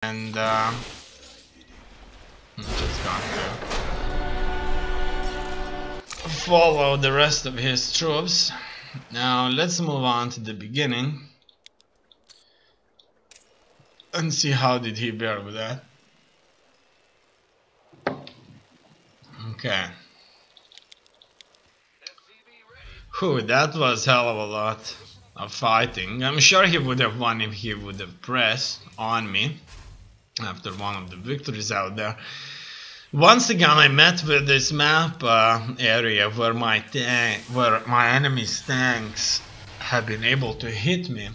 And I'm just going to follow the rest of his troops. Now let's move on to the beginning and see how did he bear with that. Okay. Whew, that was hell of a lot of fighting. I'm sure he would have won if he would have pressed on me after one of the victories out there. Once again, I met with this map area where my enemy's tanks have been able to hit me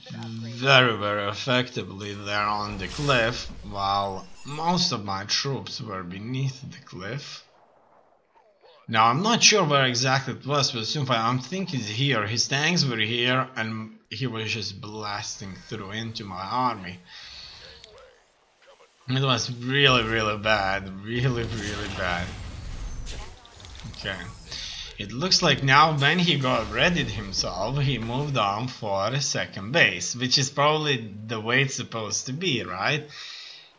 very, very effectively there on the cliff, while most of my troops were beneath the cliff. Now I'm not sure where exactly it was, but I'm thinking it's here. His tanks were here and he was just blasting through into my army. It was really, really bad. Really, really bad. Okay. It looks like now when he got readied himself, he moved on for a second base, which is probably the way it's supposed to be, right?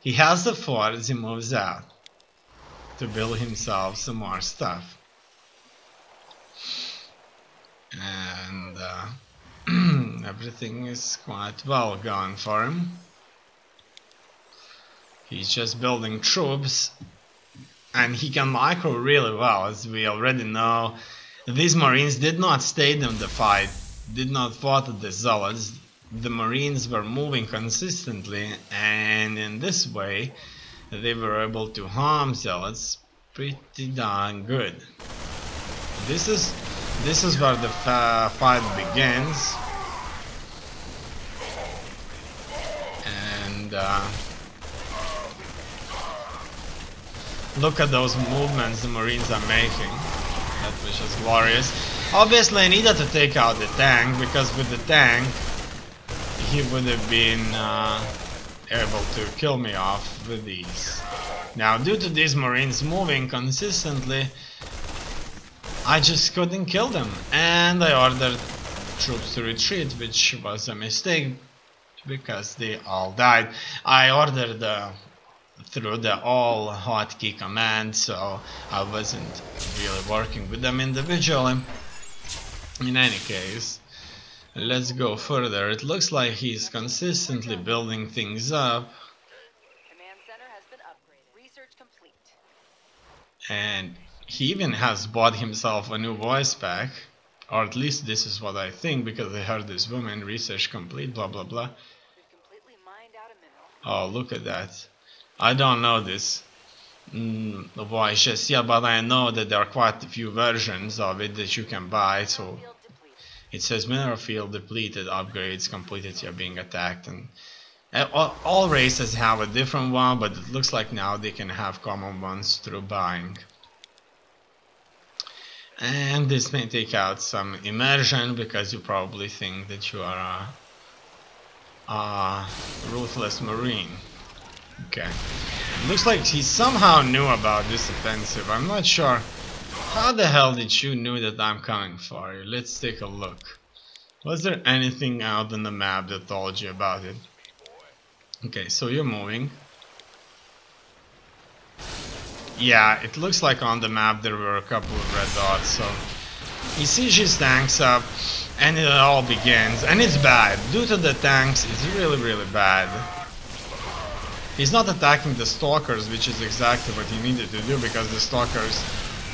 He has the forts, he moves out to build himself some more stuff. And everything is quite well going for him. He's just building troops, and he can micro really well, as we already know. These Marines did not stay in the fight, did not fight the Zealots. The Marines were moving consistently, and in this way they were able to harm Zealots pretty darn good. This is where the fight begins, and look at those movements the Marines are making. That was just glorious. Obviously I needed to take out the tank, because with the tank he would have been able to kill me off with these. Now due to these Marines moving consistently, I just couldn't kill them, and I ordered troops to retreat, which was a mistake because they all died. I ordered through the all hotkey command, so I wasn't really working with them individually. In any case, let's go further. It looks like he's consistently building things up. Command center has been upgraded. Research complete. And he even has bought himself a new voice pack, or at least this is what I think, because I heard this woman, research complete, blah blah blah. We've completely mined out a mineral. Oh, look at that. I don't know this voice just yet, but I know that there are quite a few versions of it that you can buy. So it says mineral field depleted, upgrades completed, you're being attacked, and all races have a different one, but it looks like now they can have common ones through buying. And this may take out some immersion, because you probably think that you are a ruthless Marine. Okay. Looks like he somehow knew about this offensive. I'm not sure. How the hell did you know that I'm coming for you? Let's take a look. Was there anything out on the map that told you about it? Okay, so you're moving. Yeah, it looks like on the map there were a couple of red dots, so he sees his tanks up, and it all begins, and it's bad. Due to the tanks, it's really, really bad. He's not attacking the stalkers, which is exactly what he needed to do, because the stalkers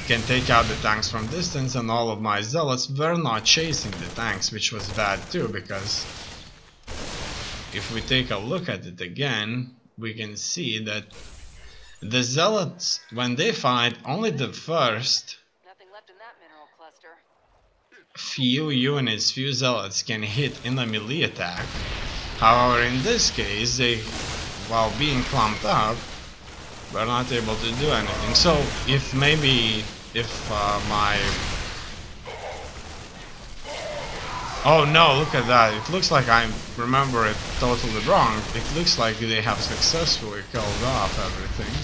can take out the tanks from distance, and all of my zealots were not chasing the tanks, which was bad too, because if we take a look at it again, we can see that the zealots, when they fight, only the first Nothing left in that mineral cluster. few units, few zealots can hit in a melee attack. However, in this case, they, while being clumped up, were not able to do anything. So if oh no, look at that. It looks like I remember it totally wrong. It looks like they have successfully killed off everything.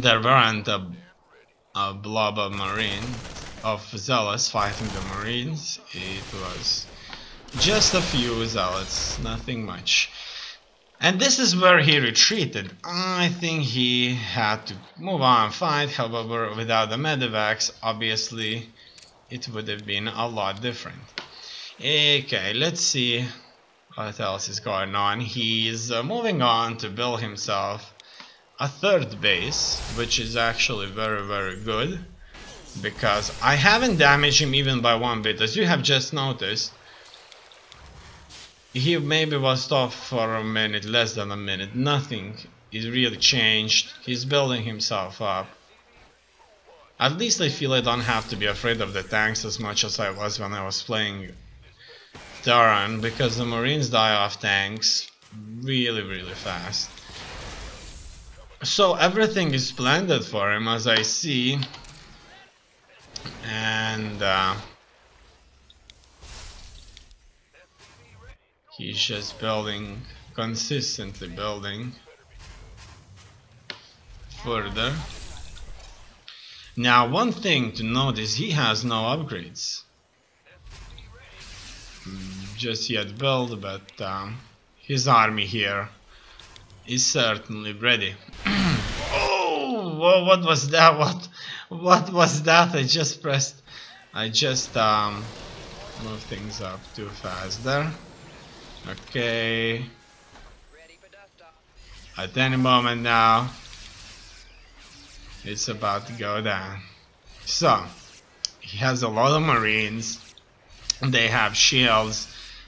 There weren't a blob of Marine, of Zealots fighting the Marines. It was Just a few zealots, nothing much. And this is where he retreated. I think he had to move on, fight, however, without the medevacs, obviously, it would have been a lot different. Okay, let's see what else is going on. He's moving on to build himself a third base, which is actually very, very good, because I haven't damaged him even by one bit, as you have just noticed. He maybe was off for a minute, less than a minute. Nothing is really changed. He's building himself up. At least I feel I don't have to be afraid of the tanks as much as I was when I was playing Terran, because the Marines die off tanks really, really fast. So everything is splendid for him, as I see. And he's just building, consistently building further. Now, one thing to notice, he has no upgrades. Just yet built, but his army here is certainly ready. Oh, whoa, what was that? What was that? I just moved things up too fast there. Okay. At any moment now, it's about to go down. So, he has a lot of Marines. They have shields,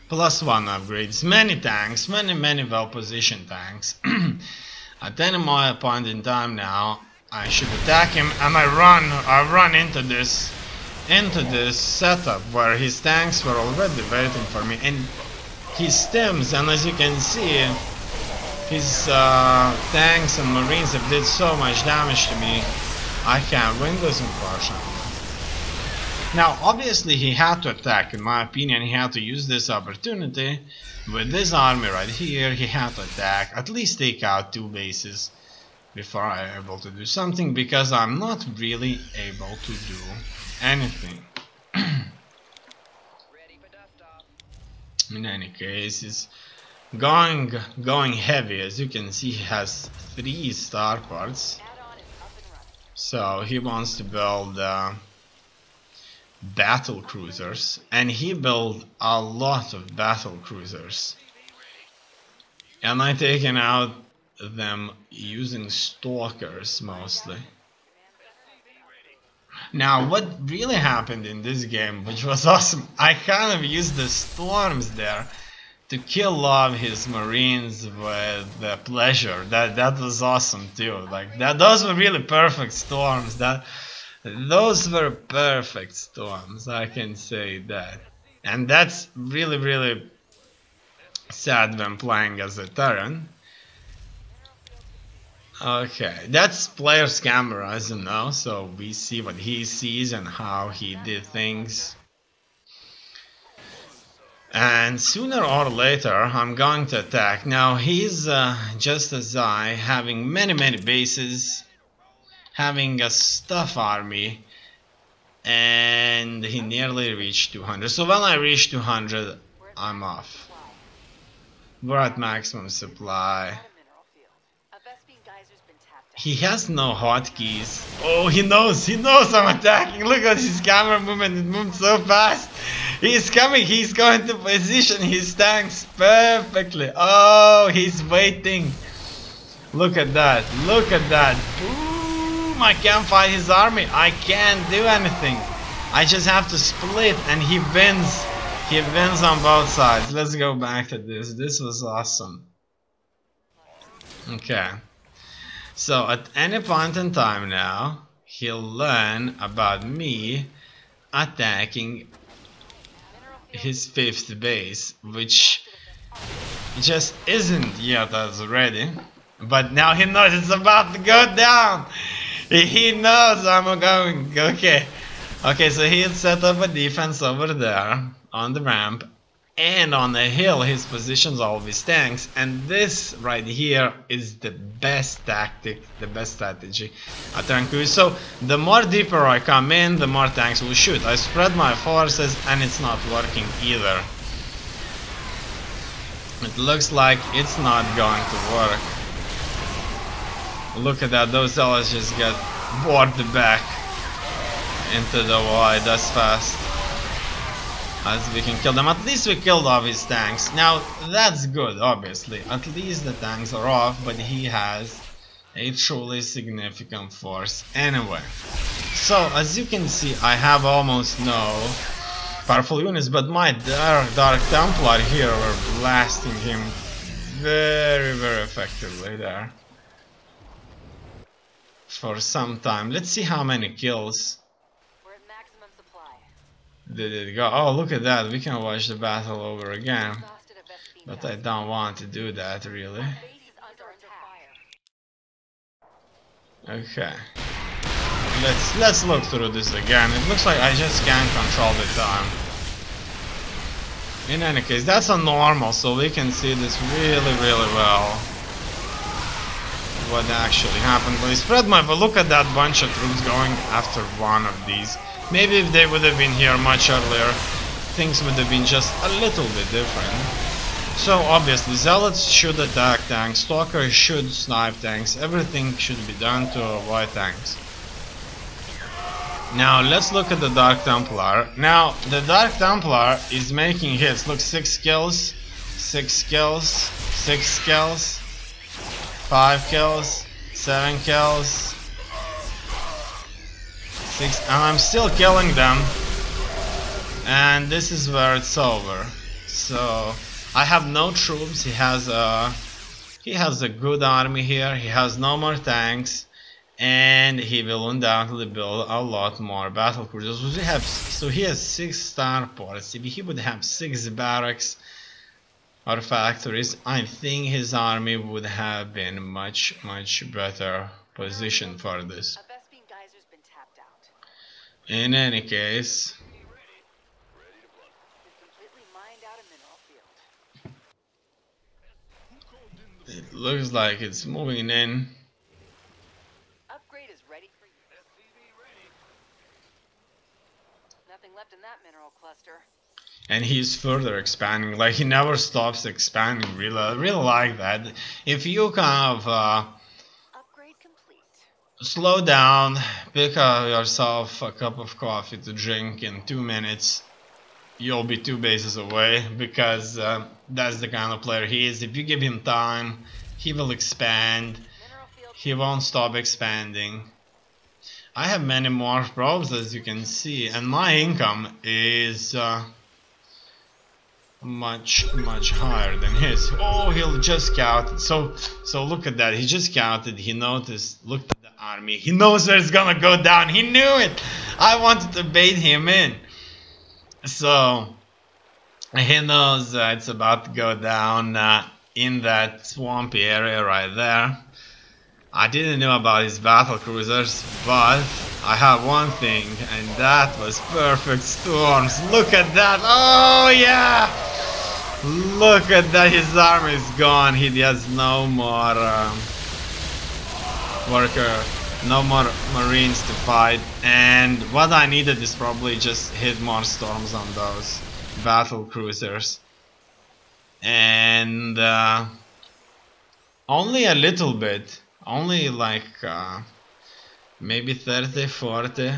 +1 upgrades, many tanks, many well-positioned tanks. At any point in time now, I should attack him, and I run into this setup where his tanks were already waiting for me, and his stims, and as you can see, his tanks and Marines have did so much damage to me. I can't win this, unfortunately. Now, obviously, he had to attack. In my opinion, he had to use this opportunity. With this army right here, he had to attack, at least take out 2 bases before I'm able to do something, because I'm not really able to do anything. In any case, he's going heavy. As you can see, he has 3 starports. So he wants to build battle cruisers, and he built a lot of battle cruisers, and I taken out them using stalkers mostly. Now, what really happened in this game, which was awesome, I kind of used the storms there to kill off his Marines with pleasure. That was awesome too. Like those were really perfect storms. Those were perfect storms, I can say that. And that's really, really sad when playing as a Terran. Okay, that's player's camera, as you know, so we see what he sees and how he did things. And sooner or later, I'm going to attack. Now, he's just as I, having many bases, having a stuff army, and he nearly reached 200. So when I reach 200, I'm off. We're at maximum supply. He has no hotkeys. Oh, he knows I'm attacking. Look at his camera movement, it moved so fast. He's coming, he's going to position his tanks perfectly. Oh, he's waiting. Look at that, look at that. Boom, I can't fight his army. I can't do anything. I just have to split, and he wins. He wins on both sides. Let's go back to this. This was awesome. Okay. So at any point in time now, he'll learn about me attacking his 5th base, which just isn't yet as ready. But now he knows it's about to go down. He knows I'm going. Okay. Okay, so he'll set up a defense over there on the ramp. And on the hill, his positions all of his tanks, and this right here is the best tactic, the best strategy at Terran. So the more deeper I come in, the more tanks will shoot. I spread my forces, and it's not working either. It looks like it's not going to work. Look at that, those zealots just get bored back into the void as fast as we can kill them. At least we killed off his tanks. Now that's good, obviously. At least the tanks are off, but he has a truly significant force anyway. So as you can see, I have almost no powerful units, but my Dark Templar here were blasting him very effectively there for some time. Let's see how many kills We're at maximum supply. did it go. Oh, look at that, we can watch the battle over again, Exhausted a Vespine but I geyser. don't want to do that really. Base is under attack. Okay, let's look through this again. It looks like I just can't control the time. In any case, that's a normal, so we can see this really well. What actually happened. But spread my, but look at that bunch of troops going after one of these. Maybe if they would have been here much earlier, things would have been just a little bit different. So obviously, zealots should attack tanks, stalkers should snipe tanks, everything should be done to avoid tanks. Now let's look at the Dark Templar. Now the Dark Templar is making hits. Look, 6 kills, 6 kills, 6 kills, 5 kills, 7 kills, 6, and I'm still killing them. And this is where it's over. So I have no troops. He has a good army here. He has no more tanks. And he will undoubtedly build a lot more battle cruisers. So he has 6 starports. If he would have 6 barracks or factories, I think his army would have been much better positioned for this. A Vespine geyser's been tapped out. In any case, We've completely mined out a mineral field. it looks like it's moving in. Upgrade is ready for you. Nothing left in that mineral cluster. And he's further expanding, like he never stops expanding. Really like that. If you kind of Upgrade complete. slow down, pick up yourself a cup of coffee to drink in 2 minutes, you'll be 2 bases away, because that's the kind of player he is. If you give him time, he will expand. Mineral field. He won't stop expanding. I have many more probes, as you can see, and my income is much higher than his. Oh, he'll just scouted. So look at that. He just scouted. He noticed. Looked at the army. He knows where it's gonna go down. He knew it. I wanted to bait him in. So he knows it's about to go down in that swampy area right there. I didn't know about his battle cruisers, but I have one thing, and that was perfect storms. Look at that. Oh yeah, look at that. His army is gone. He has no more no more marines to fight, and what I needed is probably just hit more storms on those battle cruisers, and only a little bit, only like maybe 30, 40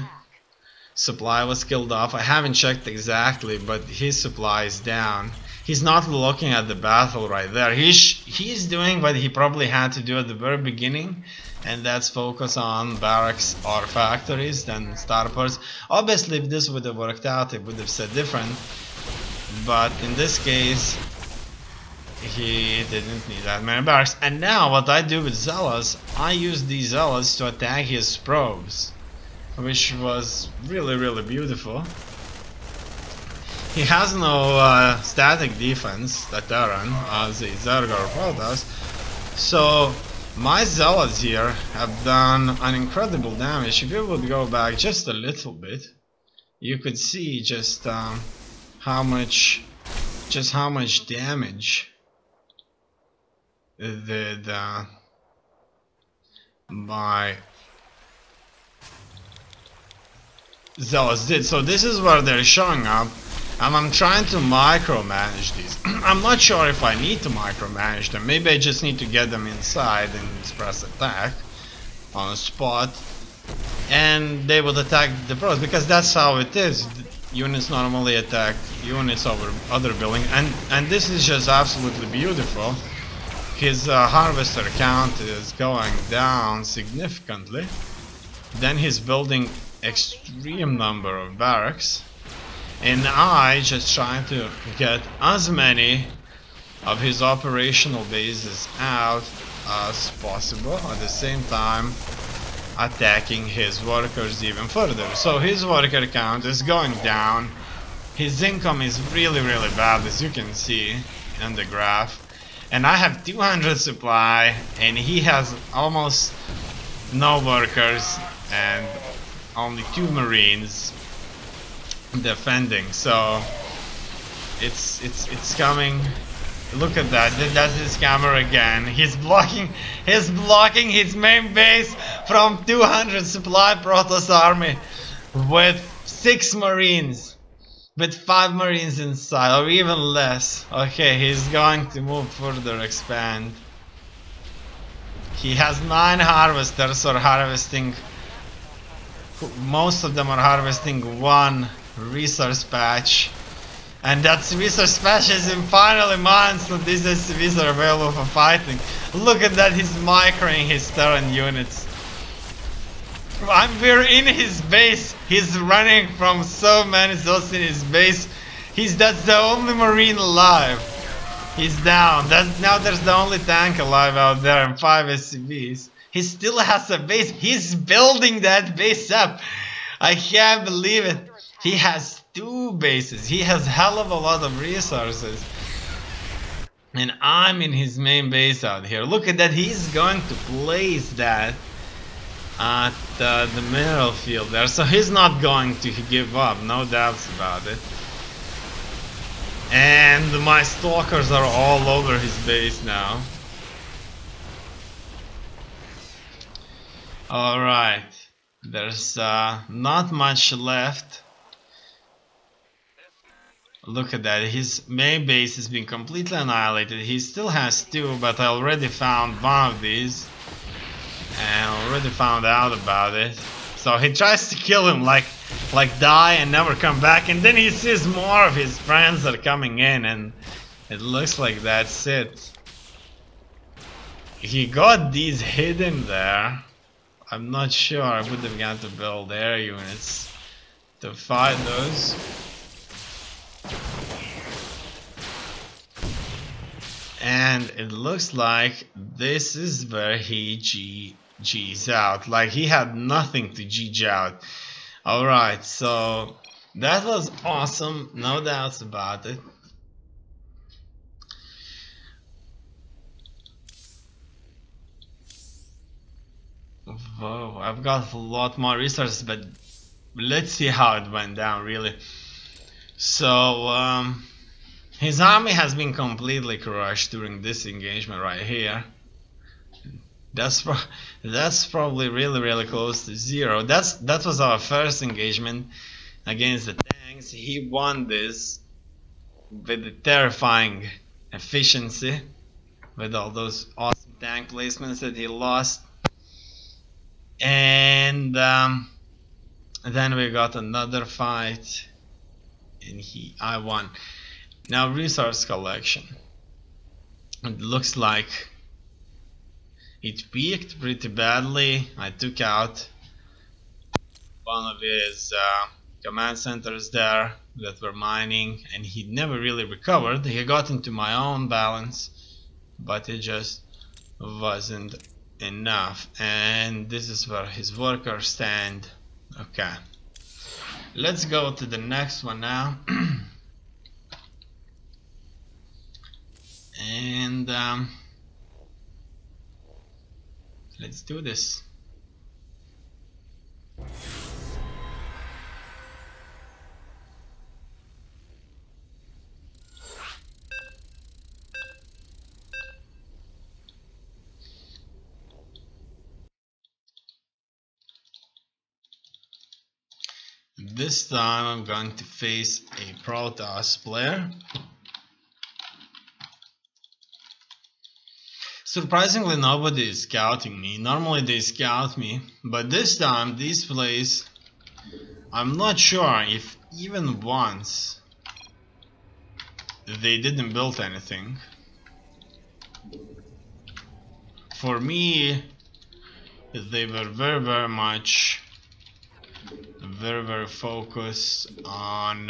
supply was killed off. I haven't checked exactly, but his supply is down. He's not looking at the battle right there. He's doing what he probably had to do at the very beginning, and that's focus on barracks or factories than starports. Obviously, if this would have worked out, it would have said different, but in this case, he didn't need that many barracks. And now what I do with zealots, I use these zealots to attack his probes, which was really beautiful. He has no static defense, the Terran, as the Zergar Pro does. So my zealots here have done an incredible damage. If you would go back just a little bit, you could see just how much damage did my zealots did. So this is where they're showing up. I'm trying to micromanage these. I'm not sure if I need to micromanage them. Maybe I just need to get them inside and press attack on a spot, and they would attack the pros, because that's how it is. Units normally attack units over other buildings, and this is just absolutely beautiful. His harvester count is going down significantly. Then he's building extreme number of barracks, and I just trying to get as many of his operational bases out as possible, at the same time attacking his workers even further. So his worker count is going down. His income is really bad, as you can see in the graph. And I have 200 supply, and he has almost no workers and only 2 marines defending. So it's coming. Look at that. That's his camera again. He's blocking his main base from 200 supply Protoss army with 6 marines, with 5 marines inside, or even less. Okay, he's going to move further, expand. He has 9 harvesters, or harvesting. Most of them are harvesting 1 resource patch. And that resource patch is in finally mine, so these SCVs are available for fighting. Look at that, he's microing his Terran units. We're in his base. He's running from so many zones in his base. That's the only marine alive. He's down. Now there's the only tank alive out there, and 5 SCVs. He still has a base. He's building that base up. I can't believe it. He has 2 bases. He has hell of a lot of resources. And I'm in his main base out here. Look at that. He's going to place that at the mineral field there. So he's not going to give up. No doubts about it. And my stalkers are all over his base now. Alright. There's not much left. Look at that, his main base has been completely annihilated. He still has 2, but I already found one of these. And already found out about it. So he tries to kill him, like die and never come back. And then he sees more of his friends are coming in, and it looks like that's it. He got these hidden there. I'm not sure. I would have got to build air units to fight those. And it looks like this is where he GG's out. Like he had nothing to GG out. Alright, so that was awesome. No doubts about it. Whoa, I've got a lot more resources, but let's see how it went down really. So his army has been completely crushed during this engagement right here. That's probably really close to 0. That was our first engagement against the tanks. He won this with the terrifying efficiency, with all those awesome tank placements that he lost. And then we got another fight, and I won. Now resource collection. It looks like it peaked pretty badly. I took out one of his command centers there that were mining, and he never really recovered. He got into my own balance, but it just wasn't enough. And this is where his workers stand. Okay, let's go to the next one now. And let's do this. this time I'm going to face a Protoss player. Surprisingly, nobody is scouting me. Normally they scout me, but this time, this place, I'm not sure if even once they didn't build anything. For me, they were very much very focused on